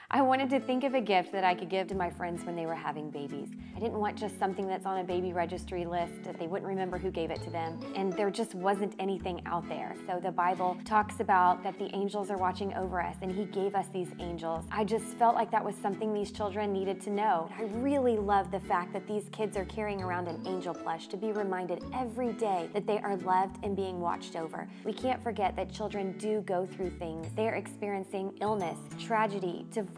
I wanted to think of a gift that I could give to my friends when they were having babies. I didn't want just something that's on a baby registry list that they wouldn't remember who gave it to them, and there just wasn't anything out there. So the Bible talks about that the angels are watching over us, and He gave us these angels. I just felt like that was something these children needed to know. I really love the fact that these kids are carrying around an angel plush to be reminded every day that they are loved and being watched over. We can't forget that children do go through things. They are experiencing illness, tragedy, divorce,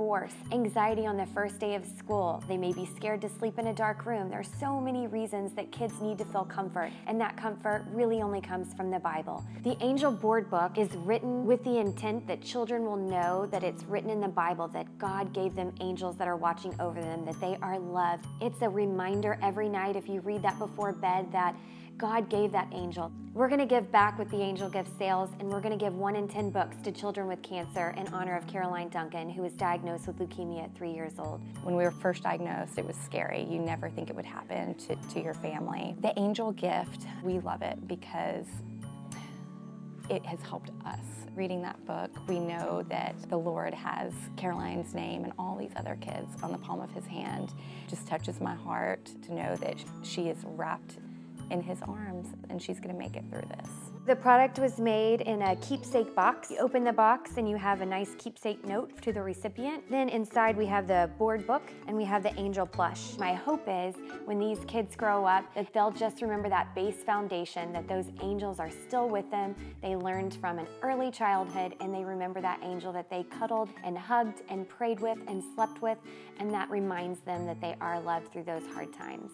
anxiety on the first day of school. They may be scared to sleep in a dark room. There are so many reasons that kids need to feel comfort, and that comfort really only comes from the Bible. The Angel Board Book is written with the intent that children will know that it's written in the Bible that God gave them angels that are watching over them, that they are loved. It's a reminder every night if you read that before bed that God gave that angel. We're going to give back with the Angel Gift Sales, and we're going to give 1 in 10 books to children with cancer in honor of Caroline Duncan, who was diagnosed with leukemia at 3 years old. When we were first diagnosed, it was scary. You never think it would happen to your family. The Angel Gift, we love it because it has helped us. Reading that book, we know that the Lord has Caroline's name and all these other kids on the palm of His hand. It just touches my heart to know that she is wrapped in His arms, and she's going to make it through this. The product was made in a keepsake box. You open the box and you have a nice keepsake note to the recipient. Then inside we have the board book and we have the angel plush. My hope is when these kids grow up that they'll just remember that base foundation, that those angels are still with them. They learned from an early childhood, and they remember that angel that they cuddled and hugged and prayed with and slept with, and that reminds them that they are loved through those hard times.